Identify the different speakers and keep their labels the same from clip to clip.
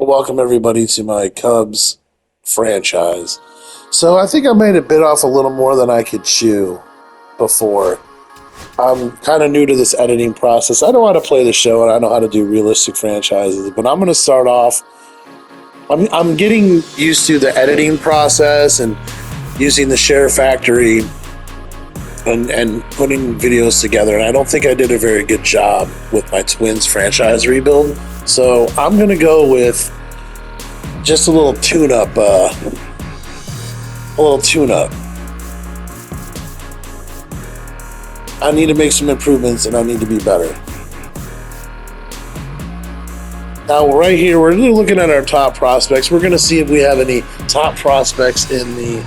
Speaker 1: Welcome everybody to my Cubs franchise. So I think I made it bit off a little more than I could chew before. I'm kind of new to this editing process. I know how to play the show and I know how to do realistic franchises, but I'm going to start off. I'm getting used to the editing process and using the Share Factory and putting videos together. And I don't think I did a very good job with my Twins franchise rebuild. So I'm going to go with just a little tune-up. I need to make some improvements and I need to be better. Now, right here, we're looking at our top prospects. We're going to see if we have any top prospects in the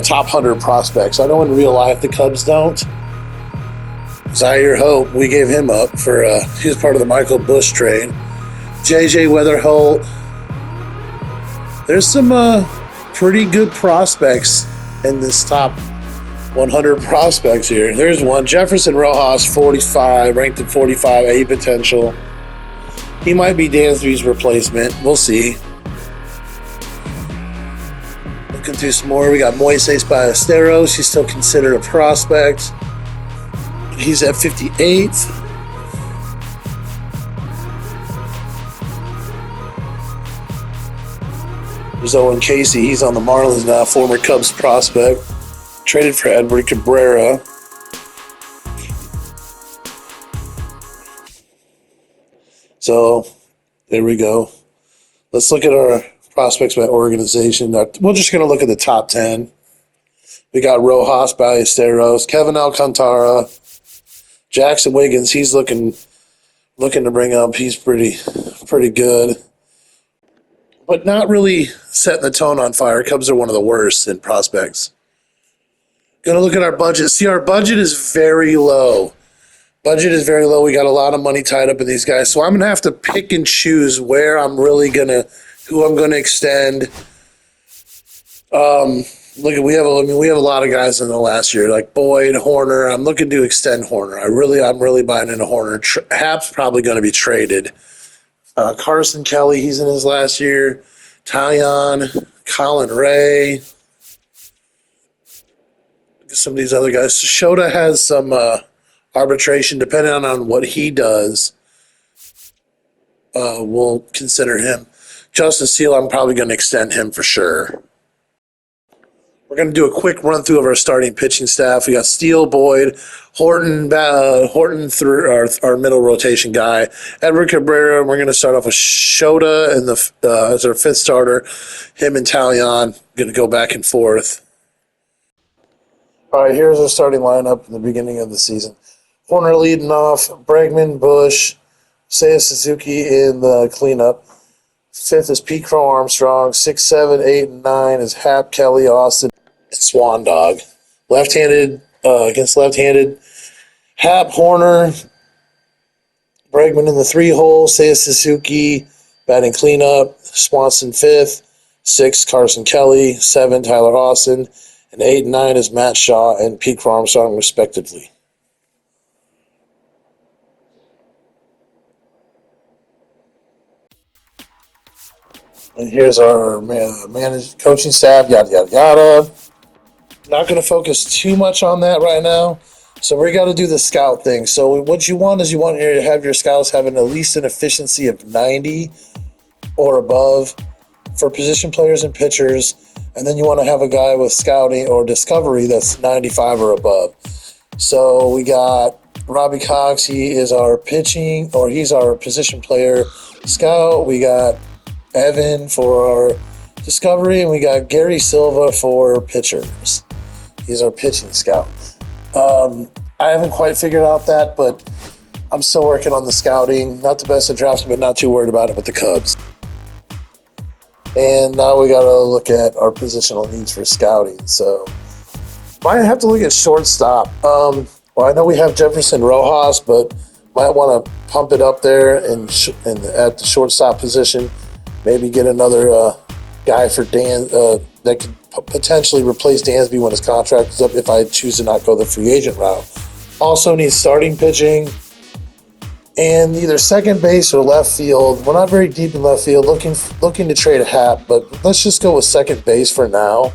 Speaker 1: top 100 prospects. I know in real life the Cubs don't. Zaire Hope, we gave him up for he was part of the Michael Busch trade. J.J. Weatherholt. There's some pretty good prospects in this top 100 prospects here. There's one, Jefferson Rojas, 45, ranked at 45, A potential. He might be Dansby's replacement. We'll see. Looking through some more, we got Moises Ballesteros. He's still considered a prospect. He's at 58. There's Owen Casey. He's on the Marlins now, former Cubs prospect. Traded for Edward Cabrera. So, there we go. Let's look at our prospects by organization. We're just going to look at the top 10. We got Rojas, Ballesteros, Kevin Alcantara, Jackson Wiggins. He's looking to bring up. He's pretty good. But not really setting the tone on fire. Cubs are one of the worst in prospects. Going to look at our budget. See, our budget is very low. We got a lot of money tied up in these guys. So I'm going to have to pick and choose who I'm going to extend. We have a lot of guys in the last year, like Boyd, Horner. I'm looking to extend Horner. I'm really buying into Horner. Hap's probably going to be traded. Carson Kelly, he's in his last year. Tyon, Colin Ray. Some of these other guys. Shota has some arbitration, depending on what he does. We'll consider him. Justin Steele, I'm probably going to extend him for sure. We're going to do a quick run through of our starting pitching staff. We got Steele, Boyd, Horton through our middle rotation guy. Edward Cabrera, we're going to start off with Shota as our fifth starter. Him and Talion going to go back and forth. All right, here's our starting lineup in the beginning of the season. Horner leading off, Bregman, Bush, Seiya Suzuki in the cleanup. Fifth is Pete Crow Armstrong. 6, 7, 8, and 9 is Hap, Kelly, Austin, and Swan Dog. Left-handed against left-handed. Hap, Horner, Bregman in the 3-hole. Seiya Suzuki batting cleanup. Swanson 5th. 6, Carson Kelly. 7, Tyler Austin. And 8 and 9 is Matt Shaw and Pete Crow Armstrong, respectively. And here's our coaching staff, yada, yada, yada. Not going to focus too much on that right now. So we got to do the scout thing. So what you want is to have your scouts having at least an efficiency of 90 or above for position players and pitchers. And then you want to have a guy with scouting or discovery that's 95 or above. So we got Robbie Cox. He is our he's our position player scout. We got Evan for our discovery, and we got Gary Silva for pitchers. He's our pitching scout. I haven't quite figured out that, but I'm still working on the scouting. Not the best at drafting, but not too worried about it with the Cubs. And now we got to look at our positional needs for scouting. So might have to look at shortstop. Well, I know we have Jefferson Rojas, but might want to pump it up there and at the shortstop position. Maybe get another guy for Dan that could potentially replace Dansby when his contract is up if I choose to not go the free agent route. Also need starting pitching. and either second base or left field. We're not very deep in left field, looking to trade a Hap, but let's just go with second base for now,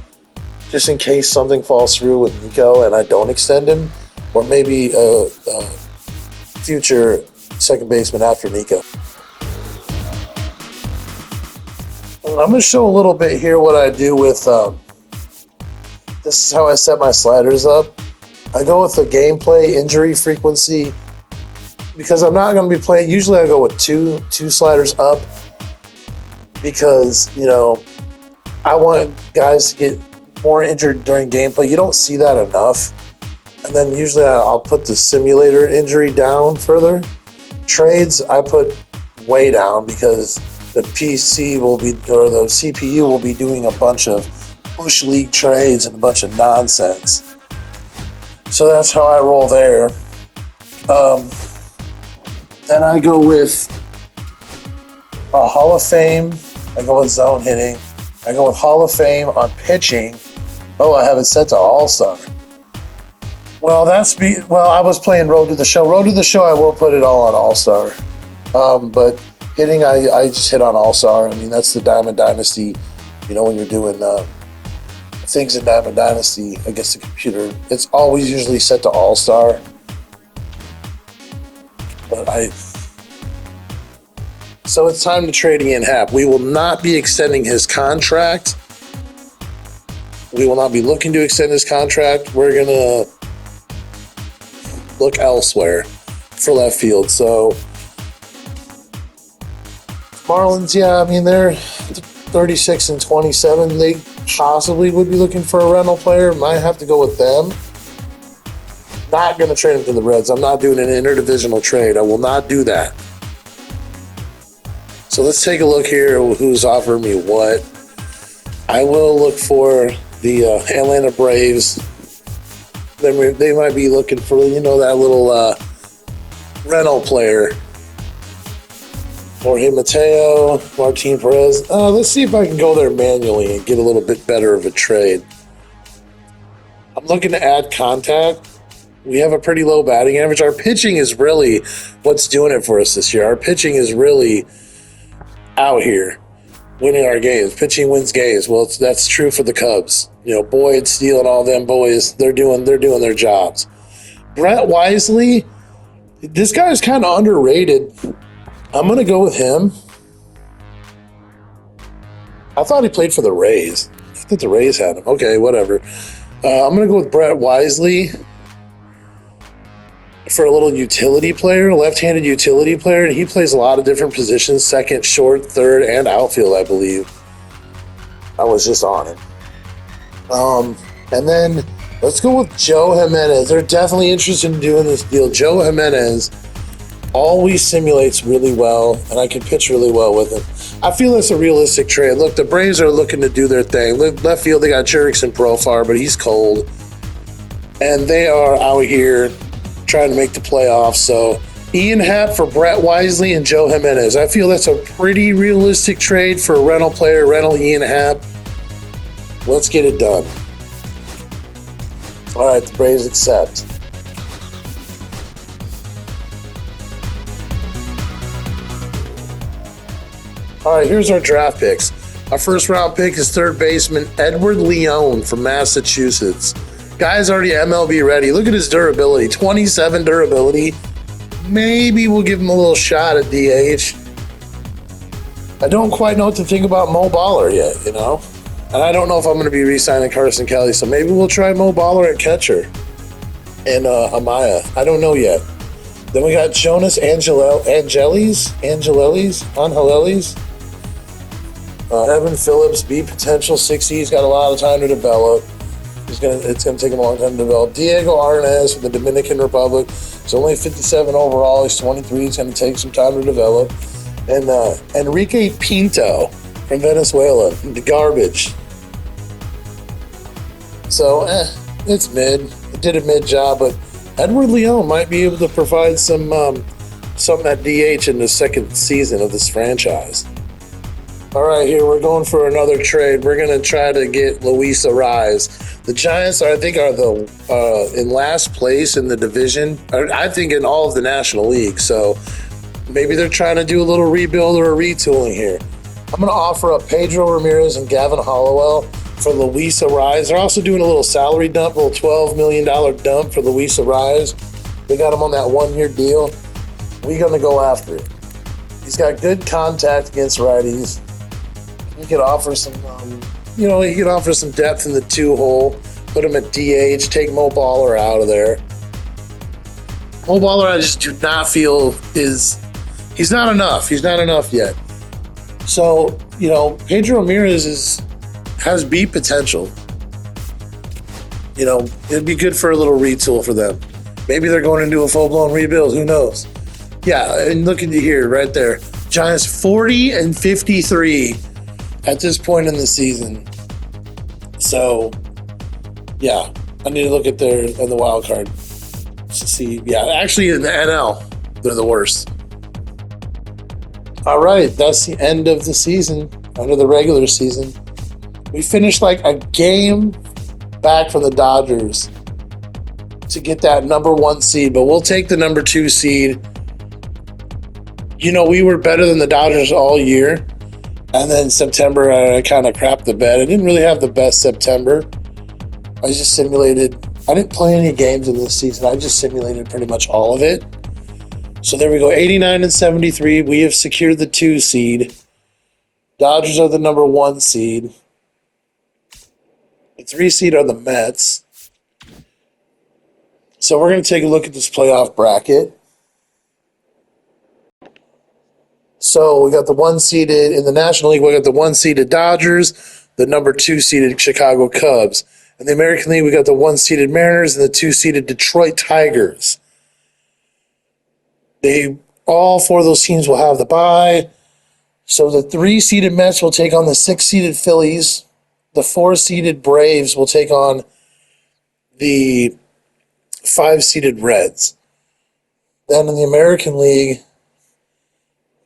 Speaker 1: just in case something falls through with Nico and I don't extend him, or maybe a future second baseman after Nico. I'm going to show a little bit here what I do with, this is how I set my sliders up. I go with the gameplay injury frequency, because I'm not going to be playing. Usually I go with two sliders up, because, I want guys to get more injured during gameplay. You don't see that enough. And then usually I'll put the simulator injury down further. Trades I put way down, because the PC will be, or the CPU will be doing a bunch of Bush League trades and a bunch of nonsense. So that's how I roll there. Then I go with Hall of Fame. I go with zone hitting. I go with Hall of Fame on pitching. Oh, I have it set to All-Star. Well, I was playing Road to the Show. Road to the Show, I will put it all on All-Star. But hitting, I just hit on All-Star. I mean, that's the Diamond Dynasty. When you're doing things in Diamond Dynasty against the computer, it's always usually set to All-Star. So it's time to trade Ian Happ. We will not be extending his contract. We will not be looking to extend his contract. We're going to look elsewhere for left field. So Marlins, they're 36 and 27. They possibly would be looking for a rental player. Might have to go with them. Not going to trade him to the Reds. I'm not doing an interdivisional trade. I will not do that. So let's take a look here who's offering me what. I will look for the Atlanta Braves. They might be looking for, that little rental player. Jorge Mateo, Martin Perez. Let's see if I can go there manually and get a little bit better of a trade. I'm looking to add contact. We have a pretty low batting average. Our pitching is really what's doing it for us this year. Our pitching is really out here winning our games. Pitching wins games. Well, that's true for the Cubs. Boyd, Steele, and all them boys, they're doing their jobs. Brett Wisely, this guy is kind of underrated. I'm going to go with him. I thought he played for the Rays. I thought the Rays had him. Okay, whatever. I'm going to go with Brett Wisely for a little utility player, left-handed utility player, and he plays a lot of different positions, second, short, third, and outfield, I believe. I was just on it. And then let's go with Joe Jimenez. They're definitely interested in doing this deal. Joe Jimenez always simulates really well, and I can pitch really well with him. I feel that's a realistic trade. Look, the Braves are looking to do their thing. Left field, they got Jurickson Profar, but he's cold. And they are out here trying to make the playoffs. So Ian Happ for Brett Wisely and Joe Jimenez. I feel that's a pretty realistic trade for a rental player, rental Ian Happ. Let's get it done. All right, the Braves accept. All right, here's our draft picks. Our first round pick is third baseman Edward Leone from Massachusetts. Guy's already MLB ready. Look at his durability, 27 durability. Maybe we'll give him a little shot at DH. I don't quite know what to think about Mo Baller yet, And I don't know if I'm going to be re-signing Carson Kelly, so maybe we'll try Mo Baller at catcher. And Amaya. I don't know yet. Then we got Jonas Angelis. Evan Phillips, B potential 60. He's got a lot of time to develop. It's gonna take him a long time to develop. Diego Arnaz from the Dominican Republic. He's only 57 overall. He's 23. He's gonna take some time to develop. And Enrique Pinto from Venezuela, the garbage. So it's mid. It did a mid job, but Edward Leone might be able to provide something at DH in the second season of this franchise. All right, here we're going for another trade. We're going to try to get Luis Arraez. The Giants, I think, are in last place in the division. I think in all of the National League. So Maybe they're trying to do a little rebuild or a retooling here. I'm going to offer up Pedro Ramirez and Gavin Hollowell for Luis Ariz. They're also doing a little salary dump, a little $12 million dump for Luis Ariz. They got him on that one-year deal. We're going to go after it. He's got good contact against righties. He could offer some, he could offer some depth in the 2-hole. Put him at DH. Take Mo Baller out of there. Mo Baller, I just do not feel he's not enough. He's not enough yet. So, Pedro Ramirez has beat potential. It'd be good for a little retool for them. Maybe they're going into a full-blown rebuild. Who knows? Yeah, and look at here, right there. Giants 40-53 at this point in the season. So, yeah, I need to look at the wild card to see. Yeah, actually in the NL, they're the worst. All right, that's the end of the season, under the regular season. We finished like a game back from the Dodgers to get that number 1 seed, but we'll take the number 2 seed. We were better than the Dodgers all year, and then September I kind of crapped the bed. I didn't really have the best September. I just simulated. I didn't play any games in this season. I just simulated pretty much all of it. So there we go, 89-73. We have secured the 2 seed. Dodgers are the number 1 seed. The 3 seed are the Mets. So we're going to take a look at this playoff bracket. So we got the 1 seeded in the National League. We got the 1 seeded Dodgers, the number 2 seeded Chicago Cubs. In the American League, we got the 1 seeded Mariners and the 2 seeded Detroit Tigers. All 4 of those teams will have the bye. So the 3 seeded Mets will take on the 6 seeded Phillies. The 4 seeded Braves will take on the 5 seeded Reds. Then in the American League,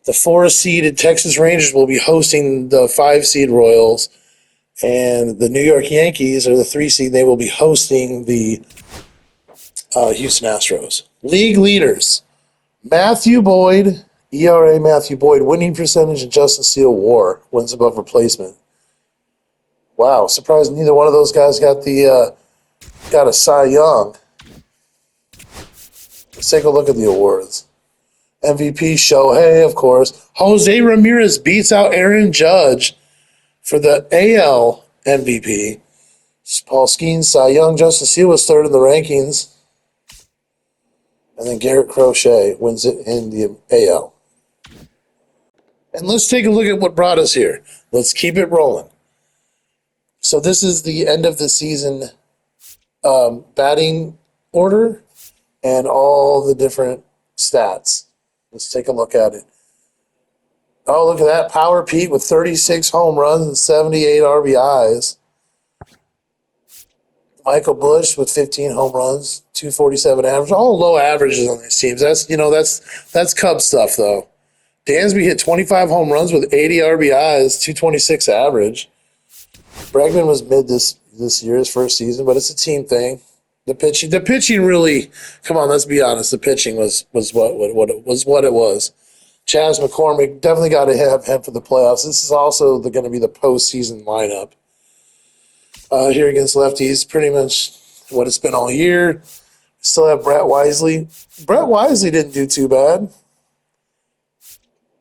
Speaker 1: the 4 seeded Texas Rangers will be hosting the 5 seed Royals, and the New York Yankees are the 3 seed. They will be hosting the Houston Astros. League leaders: Matthew Boyd, ERA Matthew Boyd, winning percentage, and Justin Steele WAR, wins above replacement. Wow, surprised neither one of those guys got a Cy Young. Let's take a look at the awards. MVP Shohei, of course. Jose Ramirez beats out Aaron Judge for the AL MVP. Paul Skeens, Cy Young. Justin Steele was 3rd in the rankings. And then Garrett Crochet wins it in the AL. And let's take a look at what brought us here. Let's keep it rolling. So this is the end of the season batting order and all the different stats. Let's take a look at it. Oh, look at that. Power Pete with 36 home runs and 78 RBIs. Michael Busch with 15 home runs, 247 average. All low averages on these teams. That's Cubs stuff, though. Dansby hit 25 home runs with 80 RBIs, 226 average. Bregman was mid this year, his first season, but it's a team thing. The pitching really, come on, let's be honest. The pitching was what it was. Chas McCormick, definitely got to have him for the playoffs. This is also going to be the postseason lineup. Here against lefties, pretty much what it's been all year. Still have Brett Wisely. Brett Wisely didn't do too bad.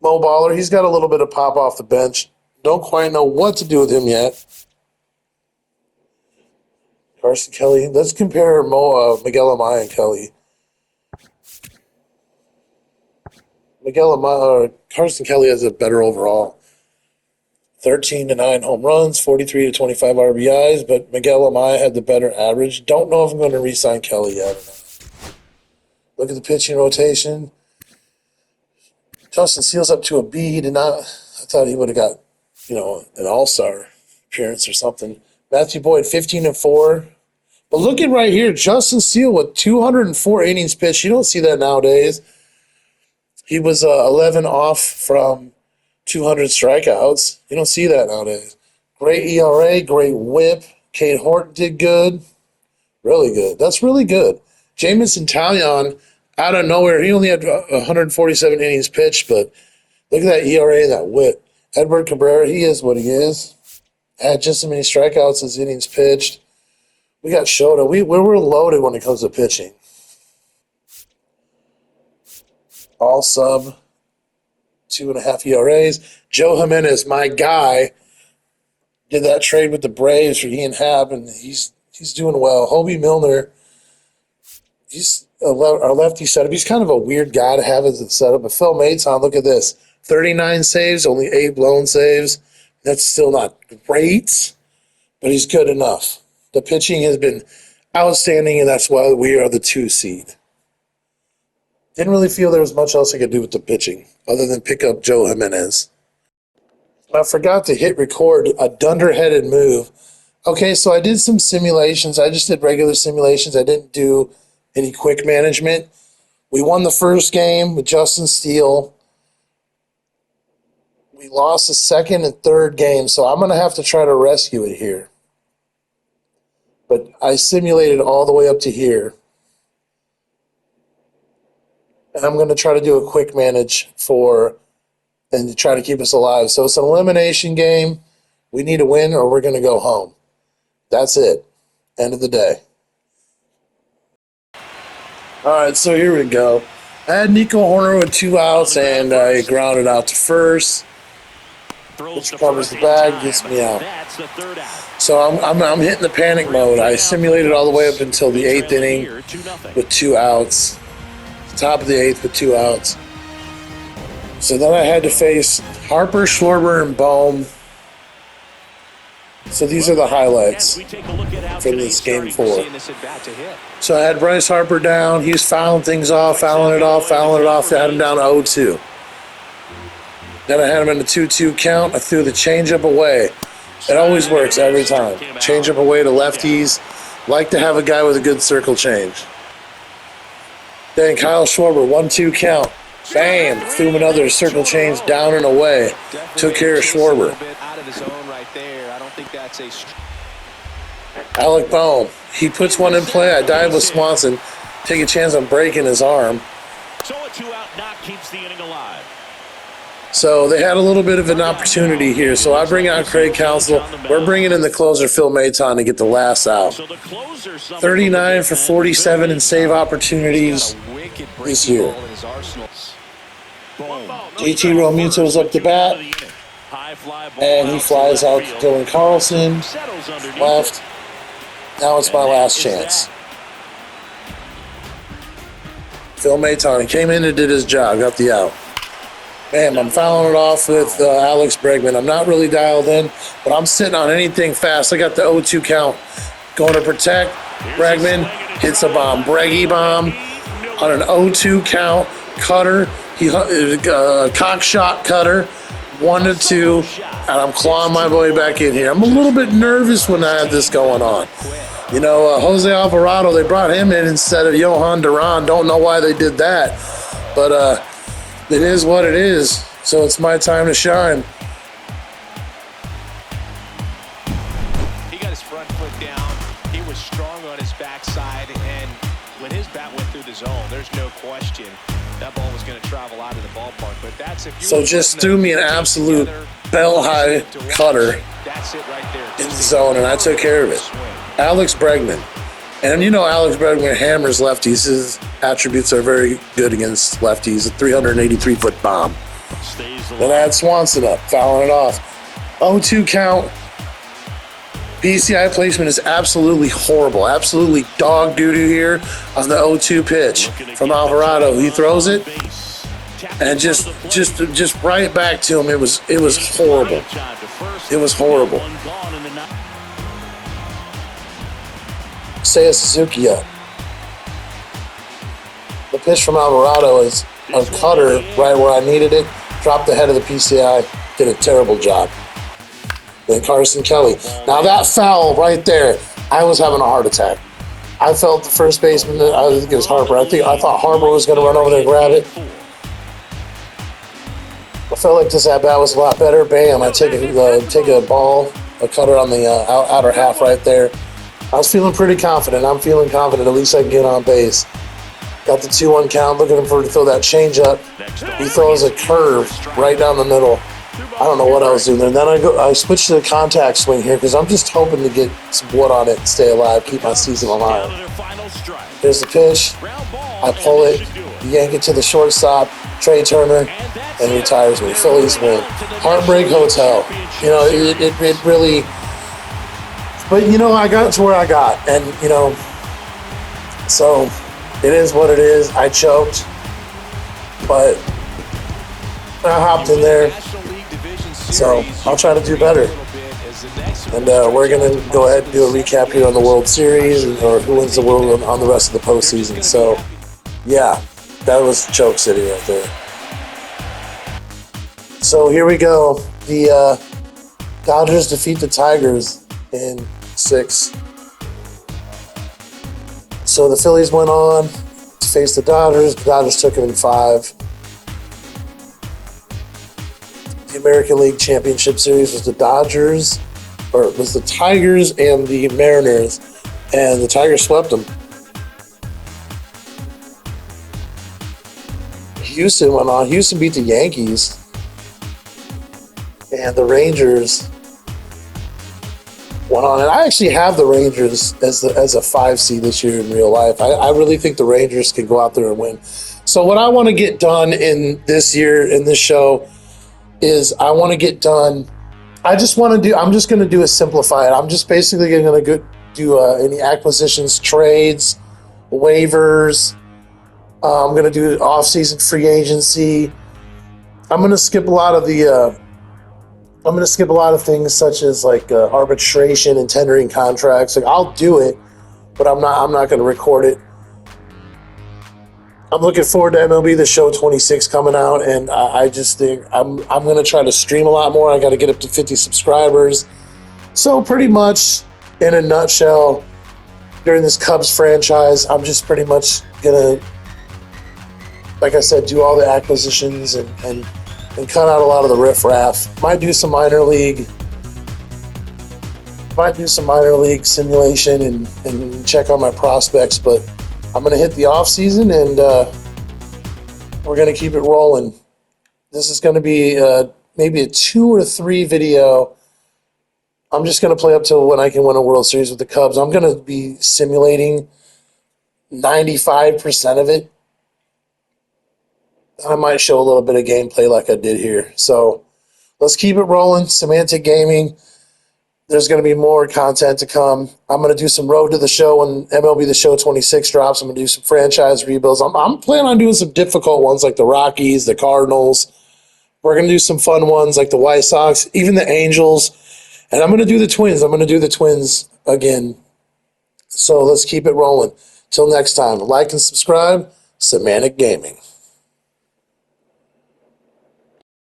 Speaker 1: Mo Baller, he's got a little bit of pop off the bench. Don't quite know what to do with him yet. Carson Kelly. Let's compare Miguel Amaya and Kelly. Carson Kelly has a better overall. 13-9 home runs, 43-25 RBIs, but Miguel Amaya had the better average. Don't know if I'm going to re-sign Kelly yet or not. Look at the pitching rotation. Justin Steele's up to a B. He did not. I thought he would have got, an all-star appearance or something. Matthew Boyd, 15-4. But look at right here, Justin Steele with 204 innings pitched. You don't see that nowadays. He was 11 off from 200 strikeouts. You don't see that nowadays. Great ERA, great whip. Cade Horton did good. Really good. That's really good. Jamison Talion out of nowhere. He only had 147 innings pitched, but look at that ERA, that whip. Edward Cabrera, he is what he is. Had just as many strikeouts as innings pitched. We got Shota. We're loaded when it comes to pitching. All sub 2.5 ERAs. Joe Jimenez, my guy, did that trade with the Braves for Ian Happ, and he's doing well. Hobie Milner, he's our lefty setup. He's kind of a weird guy to have as a setup. But Phil Maton, look at this. 39 saves, only 8 blown saves. That's still not great, but he's good enough. The pitching has been outstanding, and that's why we are the 2 seed. Didn't really feel there was much else I could do with the pitching other than pick up Joe Jimenez. I forgot to hit record a dunderheaded move. Okay, so I did some simulations. I just did regular simulations. I didn't do any quick management. We won the first game with Justin Steele. We lost the second and third game, so I'm going to have to try to rescue it here. But I simulated all the way up to here. And I'm going to try to do a quick manage and to try to keep us alive. So it's an elimination game. We need to win or we're going to go home. That's it. End of the day. All right, so here we go. I had Nico Horner with 2 outs, and I grounded out to first, which covers the bag, gets me out. So I'm hitting the panic mode. I simulated all the way up until the 8th inning with 2 outs. Top of the 8th with 2 outs. So then I had to face Harper, Schwarber, and Bohm. So these are the highlights for this game 4. So I had Bryce Harper down. He was fouling things off, fouling it off. I had him down 0-2. Then I had him in the 2-2 count. I threw the changeup away. It always works every time. Changeup away to lefties. Like to have a guy with a good circle change. Then Kyle Schwarber, 1-2 count. Bam! Threw him another circle change down and away. Took care of Schwarber. Alec Bohm, he puts one in play. I dive with Swanson. Take a chance on breaking his arm.
Speaker 2: So a 2-out knock keeps the inning alive.
Speaker 1: So they had a little bit of an opportunity here. So I bring out Craig Counsell. We're bringing in the closer, Phil Maton, to get the last out. 39 for 47 in save opportunities this year. JT Realmuto's up to bat. And he flies out to Dylan Carlson. Left. Now it's my last chance. Phil Maton, he came in and did his job, got the out. Bam, I'm fouling it off with Alex Bregman. I'm not really dialed in, but I'm sitting on anything fast. I got the 0-2 count. Going to protect. Bregman hits a bomb. Breggy bomb on an 0-2 count. Cutter. Cock shot cutter. 1-2. And I'm clawing my way back in here. I'm a little bit nervous when I had this going on. You know, Jose Alvarado, they brought him in instead of Johan Duran. Don't know why they did that. But it is what it is. So it's my time to shine.
Speaker 3: He got his front foot down. He was strong on his backside. And when his bat went through the zone, there's no question that ball was going to travel out of the ballpark. But that's if you
Speaker 1: so just threw me an absolute bell-high cutter in the zone, and I took care of it. Alex Bregman. And you know Alex Bregman hammers lefties. His attributes are very good against lefties. A 383-foot bomb. Then I had Swanson up, fouling it off. 0-2 count. PCI placement is absolutely horrible. Absolutely dog doo-doo here on the 0-2 pitch from Alvarado. He throws it and just right back to him. It was horrible. It was horrible. Seiya Suzuki up. The pitch from Alvarado is a cutter right where I needed it. Dropped the head of the PCI. Did a terrible job. Then Carson Kelly. Now that foul right there, I was having a heart attack. I felt the first baseman, I think it was Harper. I thought Harper was going to run over there and grab it. I felt like this at-bat was a lot better. Bam, I take a ball, a cutter on the outer half right there. I was feeling pretty confident. I'm feeling confident. At least I can get on base. Got the 2-1 count, looking for him to throw that changeup. He throws a curve right down the middle. I don't know what I was doing there. And then I switched to the contact swing here because I'm just hoping to get some wood on it and stay alive, keep my season alive. Here's the pitch. I pull it, yank it to the shortstop, Trey Turner, and retires me. Phillies win. Heartbreak Hotel. You know, it really... But, you know, I got to where I got. And, you know, so it is what it is. I choked. But I hopped in there. So I'll try to do better. And we're going to go ahead and do a recap here on the World Series or who wins the World on the rest of the postseason. So, yeah, that was Choke City right there. So here we go. The Dodgers defeat the Tigers in 6. So the Phillies went on to face the Dodgers. The Dodgers took them in 5. The American League Championship Series was the Tigers and the Mariners, and the Tigers swept them. Houston went on. Houston beat the Yankees, and the Rangers went on. And I actually have the Rangers as a 5 seed this year in real life. I really think the Rangers can go out there and win. So what I want to get done in this year in this show is I want to get done. I'm just going to do a simplified. I'm just basically going to do any acquisitions, trades, waivers. I'm going to do off-season free agency. I'm going to skip a lot of things such as like arbitration and tendering contracts. Like I'll do it, but I'm not going to record it. I'm looking forward to MLB The Show 26 coming out, and I just think I'm going to try to stream a lot more. I got to get up to 50 subscribers. So pretty much, in a nutshell, during this Cubs franchise, I'm just pretty much going to, like I said, do all the acquisitions and cut out a lot of the riffraff. Might do some minor league simulation and check on my prospects, but I'm going to hit the off season and we're going to keep it rolling. This is going to be maybe a 2 or 3 video. I'm just going to play up to when I can win a World Series with the Cubs. I'm going to be simulating 95% of it. I might show a little bit of gameplay like I did here. So let's keep it rolling. Semantic Gaming. There's going to be more content to come. I'm going to do some Road to the Show when MLB The Show 26 drops. I'm going to do some franchise rebuilds. I'm planning on doing some difficult ones like the Rockies, the Cardinals. We're going to do some fun ones like the White Sox, even the Angels. And I'm going to do the Twins. I'm going to do the Twins again. So let's keep it rolling. Till next time, like and subscribe. Semantic Gaming.